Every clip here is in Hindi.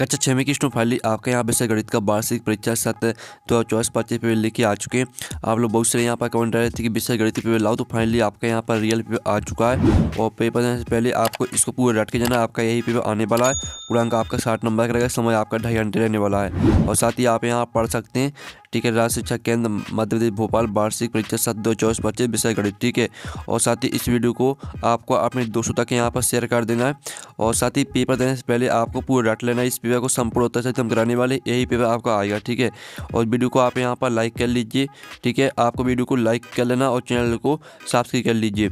कक्षा 6 में की स्टूडेंट फाइनली आपका यहाँ विषय गणित का वार्षिक परीक्षा सत्र 2024-25 पेपर लेके आ चुके हैं। आप लोग बहुत सारे यहाँ पर कमेंट रहे थे कि विषय गणित पेपर लाओ, तो फाइनली आपका यहाँ पर रियल पेपर आ चुका है। और पेपर देने से पहले आपको इसको पूरा रट के जाना, आपका यही पेपर आने वाला है। पूरा अंक आपका 60 नंबर का रहेगा, समय आपका 2.5 घंटे रहने वाला है। और साथ ही आप यहाँ पढ़ सकते हैं, ठीक है, राज्य शिक्षा केंद्र मध्य प्रदेश भोपाल वार्षिक परीक्षा सत्र 2024-25 विषय गणित, ठीक है। और साथ ही इस वीडियो को आपको अपने दोस्तों तक यहाँ पर शेयर कर देना है। और साथ ही पेपर देने से पहले आपको पूरा रट लेना है। इस पेपर को संपूर्ण उत्तर से हम कराने वाले, यही पेपर आपका आएगा, ठीक है। और वीडियो को आप यहाँ पर लाइक कर लीजिए, ठीक है। आपको वीडियो को लाइक कर लेना और चैनल को सब्सक्राइब कर लीजिए।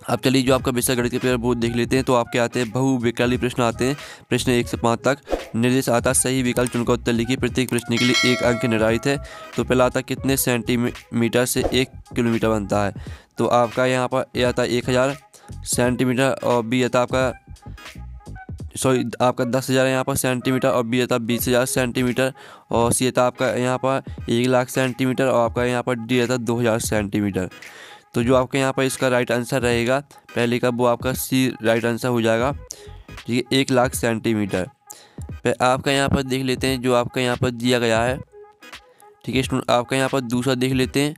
अब चलिए जो आपका विषय गणित के पेपर वो देख लेते हैं। तो आपके आते हैं बहुविकल्पी प्रश्न आते हैं, प्रश्न 1 से 5 तक। निर्देश आता है सही विकल्प चुनकर उत्तर लिखिए, प्रत्येक प्रश्न के लिए 1 अंक निर्धारित है। तो पहला आता है कितने सेंटीमीटर से 1 किलोमीटर बनता है। तो आपका यहाँ पर ए आता है 1000 सेंटीमीटर, और बी आता है आपका 10,000 यहाँ पर सेंटीमीटर, और बी आता है 20,000 सेंटीमीटर, और सी आता आपका यहाँ पर 1,00,000 सेंटीमीटर, और आपका यहाँ पर डी आता है 2,000 सेंटीमीटर। तो जो आपके यहाँ पर इसका राइट आंसर रहेगा पहले का, वो आपका सी राइट आंसर हो जाएगा, ठीक है, 1,00,000 सेंटीमीटर। फिर आपका यहाँ पर देख लेते हैं जो आपका यहाँ पर दिया गया है, ठीक है स्टूडेंट। आपका यहाँ पर दूसरा देख लेते हैं।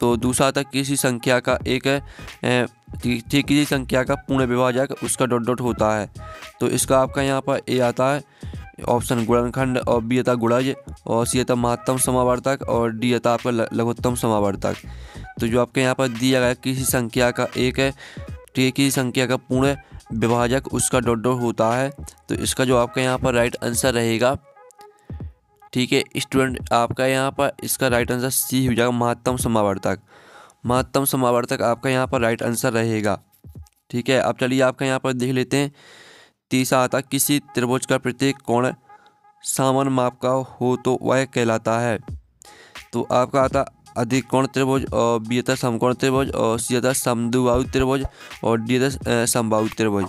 तो दूसरा आता किसी संख्या का एक ठीक किसी संख्या का पूर्ण विभाजक उसका डॉट डॉट होता है। तो इसका आपका यहाँ पर ए आता है ऑप्शन गुणनखंड, और बी आता गुणज, और सी आता महत्तम समावर्तक, और डी आता आपका लघुत्तम समावर्तक। तो जो आपके यहाँ पर दिया गया किसी संख्या का एक है, ठीक है, किसी संख्या का पूर्ण विभाजक उसका डॉट डॉट होता है। तो इसका जो आपका यहाँ पर राइट आंसर रहेगा, ठीक है स्टूडेंट, आपका यहाँ पर इसका राइट आंसर सी हो जाएगा, महत्तम समावर्तक। महत्तम समावर्तक आपका यहाँ पर राइट आंसर रहेगा, ठीक है। अब चलिए आपका यहाँ पर देख लेते हैं। तीसरा आता किसी त्रिभुज का प्रत्येक कोण समान माप का हो तो वह कहलाता है। तो आपका आता अधिक कोण त्रिभुज, और बी आता समकोण त्रिभुज, और सी आता समद्विबाहु त्रिभुज, और डी आता समबाहु त्रिभुज।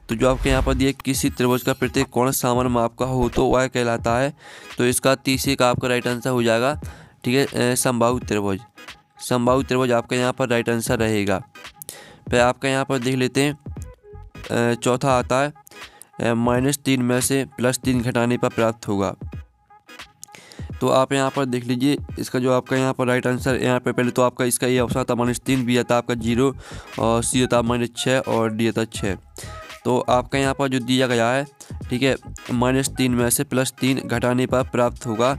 तो जो आपके यहाँ पर दिए किसी त्रिभुज का प्रत्येक कोण समान माप का हो तो वह कहलाता है। तो इसका तीसरे का आपका राइट आंसर हो जाएगा, ठीक है, समबाहु त्रिभुज। समबाहु त्रिभुज आपका यहाँ पर राइट आंसर रहेगा। फिर आपका यहाँ पर देख लेते हैं। चौथा आता है -3 में से +3 घटाने पर प्राप्त होगा। तो आप यहाँ पर देख लीजिए, इसका जो आपका यहाँ पर राइट आंसर यहाँ पर पहले तो आपका इसका ये ऑप्शन आता -3, बी आता आपका 0, और सी आता -6, और डी आता 6। तो आपका यहाँ पर जो दिया गया है, ठीक है, -3 में से +3 घटाने पर प्राप्त होगा।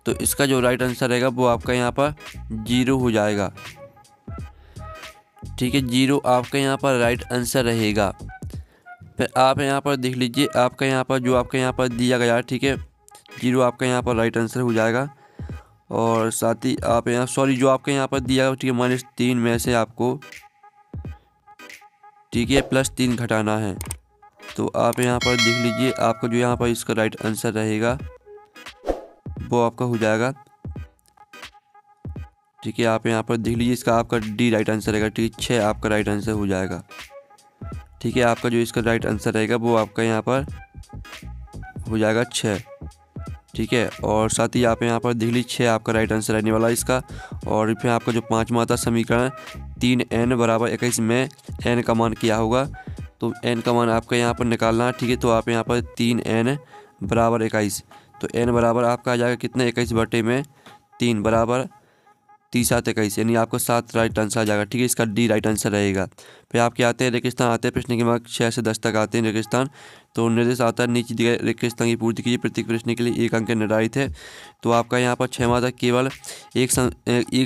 तो इसका जो राइट आंसर रहेगा वो आपका यहाँ पर 0 हो जाएगा, ठीक है, 0 आपका यहाँ पर राइट आंसर रहेगा। फिर आप यहाँ पर देख लीजिए, आपका यहाँ पर जो आपका यहाँ पर दिया गया है, ठीक है, 0 आपका यहाँ पर राइट आंसर हो जाएगा। और साथ ही आप यहाँ जो आपके यहाँ पर दिया है, ठीक है, -3 में से आपको, ठीक है, +3 घटाना है। तो आप यहाँ पर देख लीजिए, आपका जो यहाँ पर इसका राइट आंसर रहेगा वो आपका हो जाएगा, ठीक है। आप यहाँ पर देख लीजिए, इसका आपका डी राइट आंसर रहेगा, ठीक है, 6 आपका राइट आंसर हो जाएगा, ठीक है। आपका जो इसका राइट आंसर रहेगा वो आपका यहाँ पर हो जाएगा 6, ठीक है। और साथ ही आप यहाँ पर देख लीजिए 6 आपका राइट आंसर रहने वाला है इसका। और फिर आपका जो 5वां था समीकरण 3n = 21 में n का मान क्या होगा। तो n का मान आपका यहाँ पर निकालना है, ठीक है। तो आप यहाँ पर 3n = 21, तो n बराबर आपका आ जाएगा कितना, 21/3 बराबर 3×7=21, यानी आपको 7 राइट आंसर आ जाएगा, ठीक है। इसका डी राइट आंसर रहेगा। फिर आपके आते हैं रेगिस्तान आते हैं, प्रश्न के मार्क 6 से 10 तक आते हैं रेगिस्तान। तो निर्देश आता है नीचे दिए गए रेगिस्तान की पूर्ति कीजिए, प्रत्येक प्रश्न के लिए 1 अंक निर्धारित है। तो आपका यहाँ पर 6वां तक केवल एक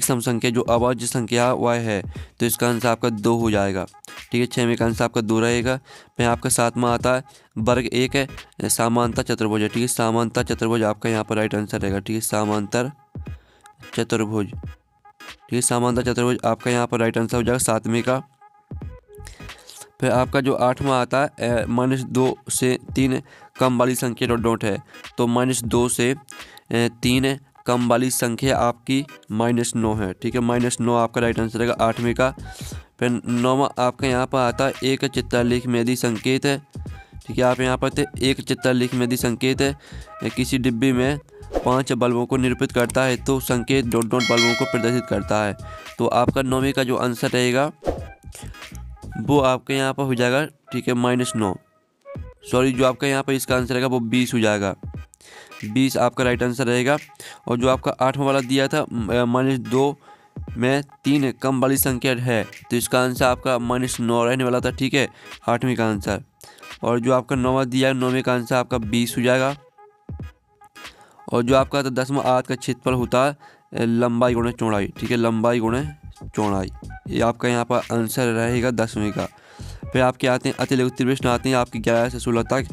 सम संख्या जो अभाज्य संख्या वह है। तो इसका आंसर आपका 2 हो जाएगा, ठीक है, 6वें का आंसर आपका 2 रहेगा। फिर आपका 7वां आता है वर्ग 1 है समांतर चतुर्भुज है, ठीक है, समांतर चतुर्भुज आपका यहाँ पर राइट आंसर रहेगा, ठीक है, समांतर चतुर्भुज, ठीक है, समांतर चतुर्भुज आपका यहाँ पर राइट आंसर हो जाएगा 7वें का। फिर आपका जो 8वां आता है -2 से 3 कम वाली संख्या डॉट डॉट है। तो -2 से 3 कम वाली संख्या आपकी -9 है, ठीक है, -9 आपका राइट आंसर रहेगा 8वें का। फिर 9वां आपका यहाँ पर आता है एक चित्रलेख में यदि संकेत है, ठीक है। आप यहाँ पर एक चित्रलेख में यदि संकेत है किसी डिब्बे में 5 बल्बों को निरूपित करता है, तो संकेत डॉट डॉट बल्बों को प्रदर्शित करता है। तो आपका 9वें का जो आंसर रहेगा वो आपके यहाँ पर हो जाएगा, ठीक है, -9, सॉरी, जो आपका यहाँ पर इसका आंसर रहेगा वो 20 हो जाएगा। 20 आपका राइट आंसर रहेगा। और जो आपका 8वां वाला दिया था -2 में 3 कम वाली संख्या है, तो इसका आंसर आपका -9 रहने वाला था। ठीक है, 8वीं का आंसर। और जो आपका 9वां दिया है, 9वें का आंसर आपका 20 हो जाएगा। और जो आपका 10वां आयत का क्षेत्रफल होता है लंबाई गुणे चौड़ाई। ठीक है, लंबाई गुणे चौड़ाई, ये आपका यहाँ पर आंसर रहेगा 10वीं का। फिर आपके आते हैं अति लघु प्रश्न आते हैं आपके 11 से 16 तक।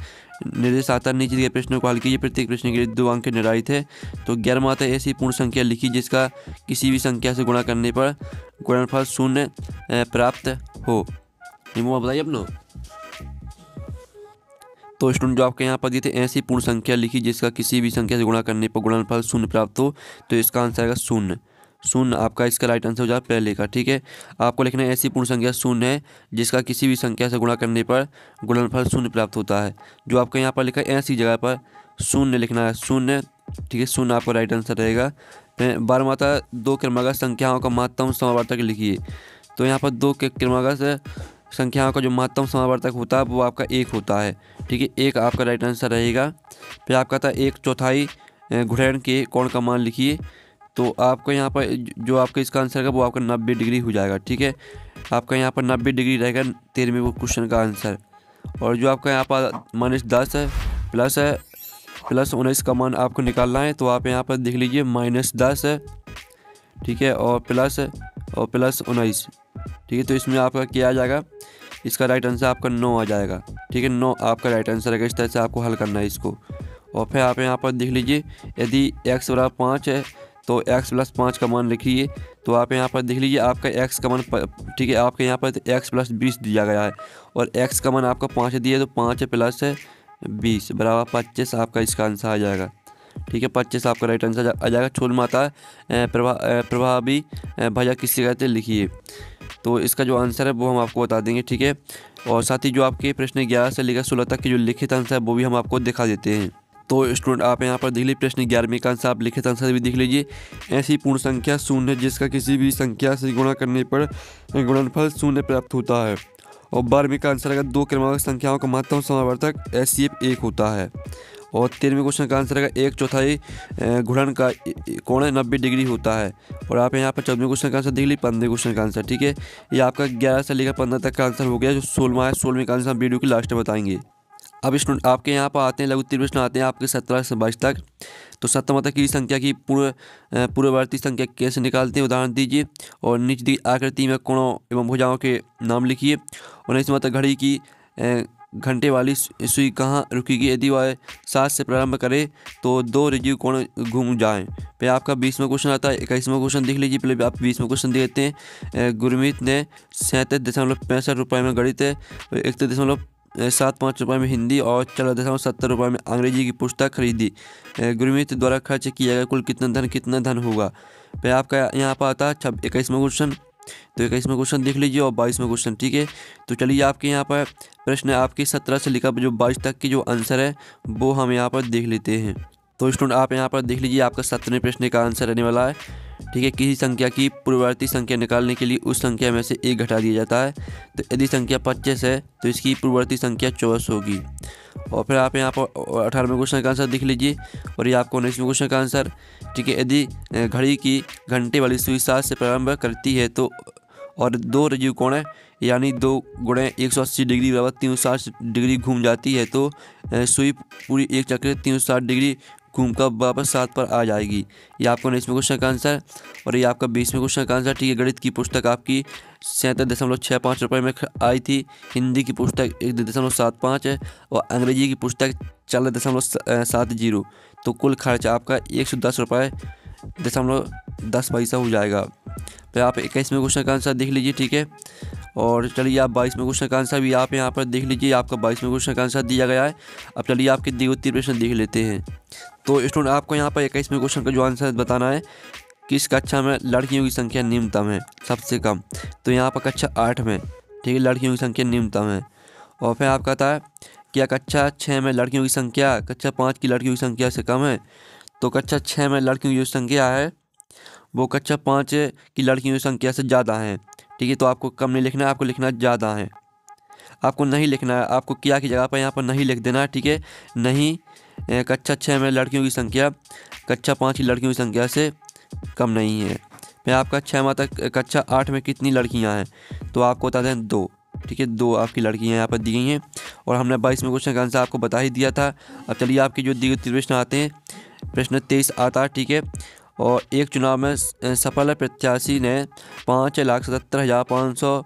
निर्देश आता है नीचे दिए प्रश्नों को हल कीजिए, प्रत्येक प्रश्न के लिए 2 अंक निर्धारित है। तो 11वां आता है ऐसी पूर्ण संख्या लिखी जिसका किसी भी संख्या से गुणा करने पर गुणनफल 0 प्राप्त हो। नियम बताइए अपना। तो स्टूडेंट जो आपके यहाँ पर दिए थे ऐसी पूर्ण संख्या लिखी जिसका किसी भी संख्या से गुणा करने पर गुणनफल 0 प्राप्त हो, तो इसका आंसर आएगा 0। 0 आपका इसका राइट आंसर हो जाएगा पहले का। ठीक है, आपको लिखना है ऐसी पूर्ण संख्या 0 है जिसका किसी भी संख्या से गुणा करने पर गुणनफल 0 प्राप्त होता है। जो आपका यहाँ पर लिखा है ऐसी जगह पर 0 लिखना है, 0। ठीक है, 0 आपका राइट आंसर रहेगा। फिर 12वां आता है 2 क्रमागत संख्याओं का महत्तम समावर्तक लिखिए। तो यहाँ पर 2 क्रमागत संख्याओं का जो महत्तम समावर्तक होता है वो आपका 1 होता है। ठीक है, 1 आपका राइट आंसर रहेगा। फिर आपका था 1/4 घुड़ैल के कोण का मान लिखिए। तो आपको यहाँ पर जो आपका इसका आंसर है वो आपका 90 डिग्री हो जाएगा। ठीक है, आपका यहाँ पर 90 डिग्री रहेगा 13वें क्वेश्चन का आंसर। और जो आपका यहाँ पर -10 प्लस 19 का मान आपको निकालना है, तो आप यहाँ पर देख लीजिए -10, ठीक है, और प्लस 19। ठीक है, तो इसमें आपका क्या आ जाएगा, इसका राइट आंसर आपका 9 आ जाएगा। ठीक है, 9 आपका राइट आंसर है। इस तरह से आपको हल करना है इसको। और फिर आप यहाँ पर देख लीजिए यदि x बराबर 5 है तो x + 5 का मान लिखिए। तो आप यहाँ पर देख लीजिए आपका x का मान ठीक है, आपके यहाँ पर x + 20 दिया गया है और x का मान आपका 5 दिया है, तो 5 + 20 बराबर 25 आपका इसका आंसर आ जाएगा। ठीक है, 25 आपका राइट आंसर आ जाएगा। छोल माता प्रभावी भजा किससे कहते हैं लिखिए। तो इसका जो आंसर है वो हम आपको बता देंगे। ठीक है, और साथ ही जो आपके प्रश्न 11 से लेकर 16 तक के जो लिखित आंसर है वो भी हम आपको दिखा देते हैं। तो स्टूडेंट आप यहाँ पर देख लीजिए प्रश्न 11वें का आंसर आप लिखित आंसर भी देख लीजिए। ऐसी पूर्ण संख्या 0 है जिसका किसी भी संख्या से गुणा करने पर गुणनफल 0 प्राप्त होता है। और 12वें का आंसर अगर 2 क्रमागत संख्याओं का महत्तम समावर्तक HCF 1 होता है। और 13वें क्वेश्चन का आंसर है 1/4 घूर्णन का कोण 90 डिग्री होता है। और आप यहाँ पर 14वें क्वेश्चन का आंसर देख लीजिए, 15वें क्वेश्चन का आंसर। ठीक है, ये आपका 11 से लेकर 15 तक का आंसर हो गया। जो 16वां है 16वें का आंसर हम वीडियो की लास्ट में बताएंगे। अब स्टूडेंट आपके यहाँ पर आते हैं लघु प्रश्न आते हैं आपके 17 से 22 तक। तो 17 तक की संख्या की पूर्ववर्ती संख्या कैसे निकालते हैं उदाहरण दीजिए। और नीचे दी आकृति में कोणों एवं भुजाओं के नाम लिखिए। 19वां तक घड़ी की घंटे वाली सुई कहाँ रुकेगी यदि वह 7 से प्रारंभ करे तो 2 ऋजु कोण घूम जाएं। फिर आपका 20वां क्वेश्चन आता है। 21वां क्वेश्चन देख लीजिए, पहले आप 20वां क्वेश्चन देते हैं। गुरमीत ने 37.65 रुपये में गणित, 31.75 रुपये में हिंदी और 14.70 रुपये में अंग्रेजी की पुस्तक खरीदी। गुरमीत द्वारा खर्च किया गया कुल कितना धन होगा। फिर आपका यहाँ पर आता है 21वां क्वेश्चन। तो 21वां क्वेश्चन देख लीजिए और 22वां क्वेश्चन। ठीक है, तो चलिए आपके यहाँ पर प्रश्न आपके 17 से लेकर जो 22 तक की जो आंसर है वो हम यहाँ पर देख लेते हैं। तो स्टूडेंट आप यहाँ पर देख लीजिए आपका 17वें प्रश्न का आंसर रहने वाला है। ठीक है, किसी संख्या की पूर्ववर्ती संख्या निकालने के लिए उस संख्या में से 1 घटा दिया जाता है। तो यदि संख्या 25 है तो इसकी पूर्ववर्ती संख्या 24 होगी। और फिर आप यहाँ पर 18वें क्वेश्चन का आंसर देख लीजिए और ये आपको 19वें क्वेश्चन का आंसर। ठीक है, यदि घड़ी की घंटे वाली सुई 7 से प्रारंभ करती है तो और 2 ऋजु कोण है यानी 2 × 180 डिग्री बराबर 360 डिग्री घूम जाती है तो सुई पूरी एक चक्र 360 डिग्री घूम कर वापस 7 पर आ जाएगी। ये आपका 19वें क्वेश्चन का आंसर और ये आपका 20वें क्वेश्चन का आंसर। ठीक है, गणित की पुस्तक आपकी 37.65 रुपये में आई थी। हिंदी की पुस्तक 1.75 है और अंग्रेजी की पुस्तक 4.70। तो कुल खर्च आपका 110 रुपये 10 पैसा हो जाएगा। फिर आप 21वें क्वेश्चन का आंसर देख लीजिए। ठीक है, और चलिए आप 22वें क्वेश्चन का आंसर भी आप यहाँ पर देख लीजिए। आपका 22वें क्वेश्चन का आंसर दिया गया है। अब चलिए आपके दिए उत्तर प्रश्न देख लेते हैं। तो स्टूडेंट आपको यहाँ पर 21वें क्वेश्चन का जो आंसर बताना है किस कक्षा में लड़कियों की संख्या न्यूनतम है सबसे कम। तो यहाँ पर कक्षा 8 में। ठीक है, लड़कियों की संख्या न्यूनतम है। और फिर आप कहता है क्या कक्षा 6 में लड़कियों की संख्या कक्षा 5 की लड़कियों की संख्या से कम है। तो कक्षा 6 में लड़कियों की जो संख्या है वो कक्षा 5 की लड़कियों की संख्या से ज़्यादा है। ठीक है, तो आपको कम नहीं लिखना है, आपको लिखना ज़्यादा है। आपको नहीं लिखना है, आपको क्या की जगह पर यहाँ पर नहीं लिख देना है, ठीक है। नहीं कक्षा 6 में लड़कियों की संख्या कक्षा 5 की लड़कियों की संख्या से कम नहीं है। फिर आपका 6 माह तक कक्षा 8 में कितनी लड़कियाँ हैं, तो आपको बता दें 2, ठीक है। 2 आपकी लड़कियाँ यहाँ पर दी गई हैं और हमने 22वें क्वेश्चन का आंसर आपको बता ही दिया था। अब चलिए आपके जो दिए गए प्रश्न आते हैं, प्रश्न 23 आता है, ठीक है। और एक चुनाव में सफल प्रत्याशी ने 5,77,500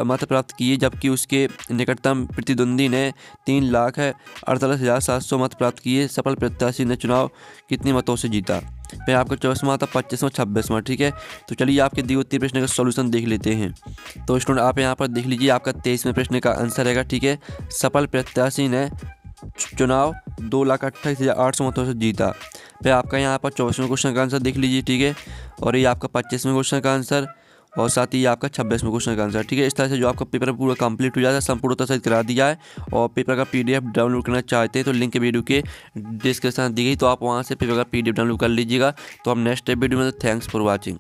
मत प्राप्त किए, जबकि उसके निकटतम प्रतिद्वंदी ने 3,48,700 मत प्राप्त किए। सफल प्रत्याशी ने चुनाव कितने मतों से जीता। फिर आपका 24वां था, 25वां, 26वां, ठीक है। तो चलिए आपके दिए हुए प्रश्न का सॉल्यूशन देख लेते हैं। तो स्टूडेंट आप यहाँ पर देख लीजिए, आपका 23वें प्रश्न का आंसर रहेगा, ठीक है। सफल प्रत्याशी ने चुनाव 2,28,800 मतों से जीता। फिर आपका यहाँ पर 24वें क्वेश्चन का आंसर देख लीजिए, ठीक है। और ये आपका 25वें क्वेश्चन का आंसर और साथ ही आपका 26वें क्वेश्चन का आंसर, ठीक है। इस तरह से जो आपका पेपर पूरा कंप्लीट हो जाता है, संपूर्ण तरह से करा दिया है। और पेपर का PDF डाउनलोड करना चाहते हैं तो लिंक वीडियो के डिस्क्रिप्शन दी गई, तो आप वहाँ से पेपर का PDF डाउनलोड कर लीजिएगा। तो हम नेक्स्ट वीडियो में, थैंक्स फॉर वॉचिंग।